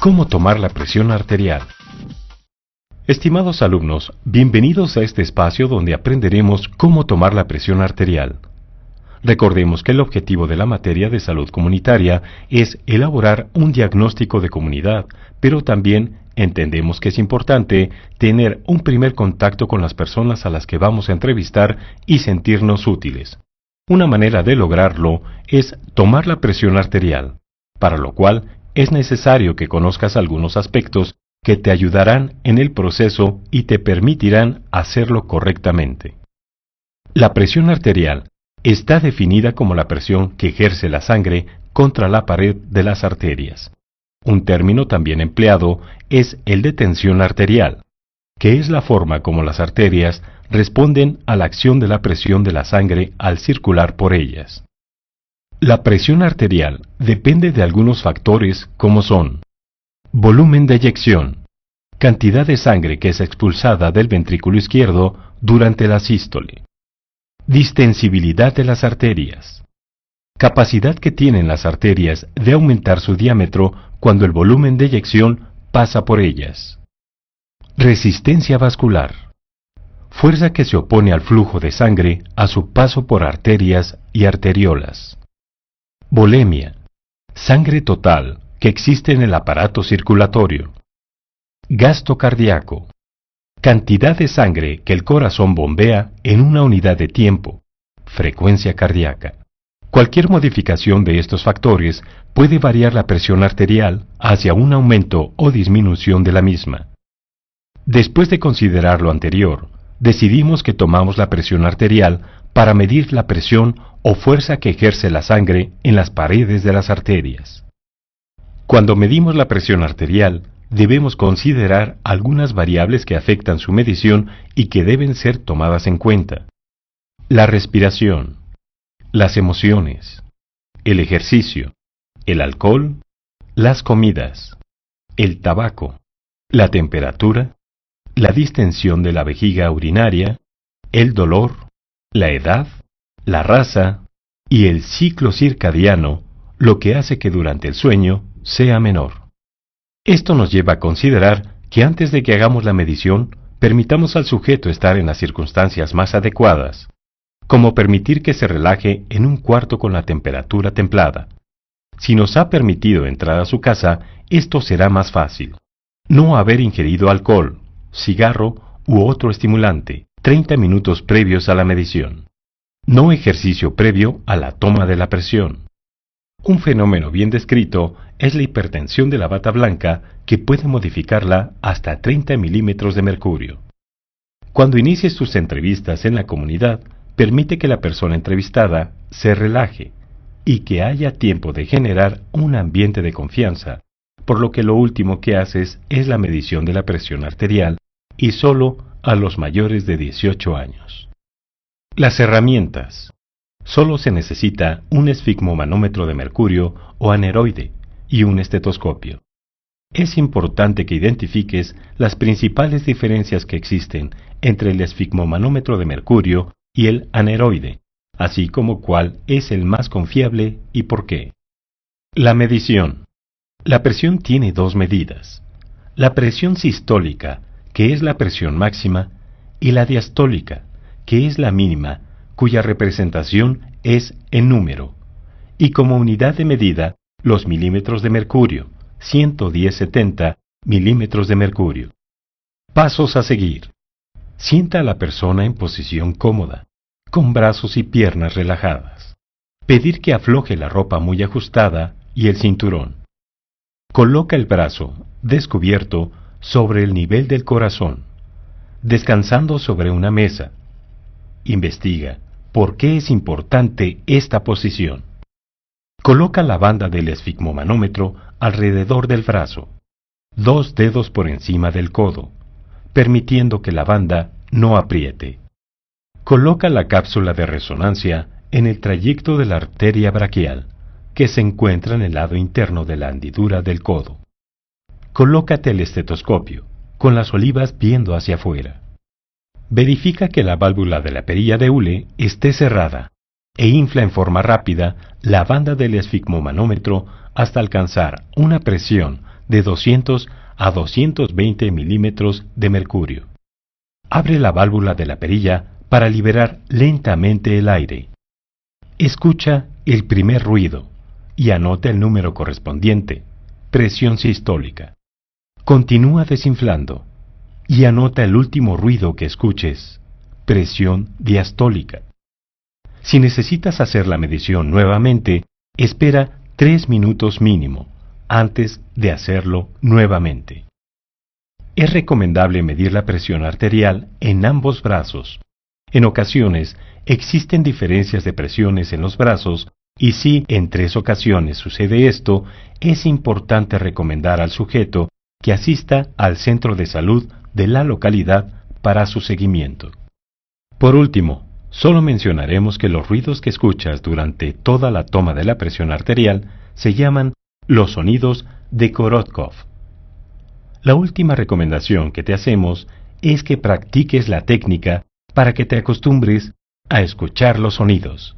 ¿Cómo tomar la presión arterial? Estimados alumnos, bienvenidos a este espacio donde aprenderemos cómo tomar la presión arterial. Recordemos que el objetivo de la materia de salud comunitaria es elaborar un diagnóstico de comunidad, pero también entendemos que es importante tener un primer contacto con las personas a las que vamos a entrevistar y sentirnos útiles. Una manera de lograrlo es tomar la presión arterial, para lo cual es necesario que conozcas algunos aspectos que te ayudarán en el proceso y te permitirán hacerlo correctamente. La presión arterial está definida como la presión que ejerce la sangre contra la pared de las arterias. Un término también empleado es el de tensión arterial, que es la forma como las arterias responden a la acción de la presión de la sangre al circular por ellas. La presión arterial depende de algunos factores como son: volumen de eyección, cantidad de sangre que es expulsada del ventrículo izquierdo durante la sístole, distensibilidad de las arterias, capacidad que tienen las arterias de aumentar su diámetro cuando el volumen de eyección pasa por ellas, resistencia vascular, fuerza que se opone al flujo de sangre a su paso por arterias y arteriolas, volemia, sangre total que existe en el aparato circulatorio, gasto cardíaco, cantidad de sangre que el corazón bombea en una unidad de tiempo, frecuencia cardíaca. Cualquier modificación de estos factores puede variar la presión arterial hacia un aumento o disminución de la misma. Después de considerar lo anterior, decidimos que tomamos la presión arterial para medir la presión o fuerza que ejerce la sangre en las paredes de las arterias. Cuando medimos la presión arterial, debemos considerar algunas variables que afectan su medición y que deben ser tomadas en cuenta: la respiración, las emociones, el ejercicio, el alcohol, las comidas, el tabaco, la temperatura, la distensión de la vejiga urinaria, el dolor, la edad, la raza y el ciclo circadiano, lo que hace que durante el sueño sea menor. Esto nos lleva a considerar que antes de que hagamos la medición, permitamos al sujeto estar en las circunstancias más adecuadas, como permitir que se relaje en un cuarto con la temperatura templada. Si nos ha permitido entrar a su casa, esto será más fácil. No haber ingerido alcohol, cigarro u otro estimulante 30 minutos previos a la medición. No ejercicio previo a la toma de la presión. Un fenómeno bien descrito es la hipertensión de la bata blanca, que puede modificarla hasta 30 milímetros de mercurio. Cuando inicies tus entrevistas en la comunidad, permite que la persona entrevistada se relaje y que haya tiempo de generar un ambiente de confianza, por lo que lo último que haces es la medición de la presión arterial y solo a los mayores de 18 años. Las herramientas. Solo se necesita un esfigmomanómetro de mercurio o aneroide y un estetoscopio. Es importante que identifiques las principales diferencias que existen entre el esfigmomanómetro de mercurio y el aneroide, así como cuál es el más confiable y por qué. La medición. La presión tiene dos medidas: la presión sistólica, que es la presión máxima, y la diastólica, que es la mínima, cuya representación es en número, y como unidad de medida, los milímetros de mercurio, 110-70 milímetros de mercurio. Pasos a seguir. Sienta a la persona en posición cómoda, con brazos y piernas relajadas. Pedir que afloje la ropa muy ajustada y el cinturón. Coloca el brazo, descubierto, sobre el nivel del corazón, descansando sobre una mesa. Investiga por qué es importante esta posición. Coloca la banda del esfigmomanómetro alrededor del brazo, 2 dedos por encima del codo, permitiendo que la banda no apriete. Coloca la cápsula de resonancia en el trayecto de la arteria braquial, que se encuentra en el lado interno de la hendidura del codo. Colócate el estetoscopio, con las olivas viendo hacia afuera. Verifica que la válvula de la perilla de hule esté cerrada e infla en forma rápida la banda del esfigmomanómetro hasta alcanzar una presión de 200 a 220 milímetros de mercurio. Abre la válvula de la perilla para liberar lentamente el aire. Escucha el primer ruido y anota el número correspondiente, presión sistólica. Continúa desinflando y anota el último ruido que escuches, presión diastólica. Si necesitas hacer la medición nuevamente, espera 3 minutos mínimo antes de hacerlo nuevamente. Es recomendable medir la presión arterial en ambos brazos. En ocasiones existen diferencias de presiones en los brazos y si en 3 ocasiones sucede esto, es importante recomendar al sujeto que asista al centro de salud de la localidad para su seguimiento. Por último, solo mencionaremos que los ruidos que escuchas durante toda la toma de la presión arterial se llaman los sonidos de Korotkov. La última recomendación que te hacemos es que practiques la técnica para que te acostumbres a escuchar los sonidos.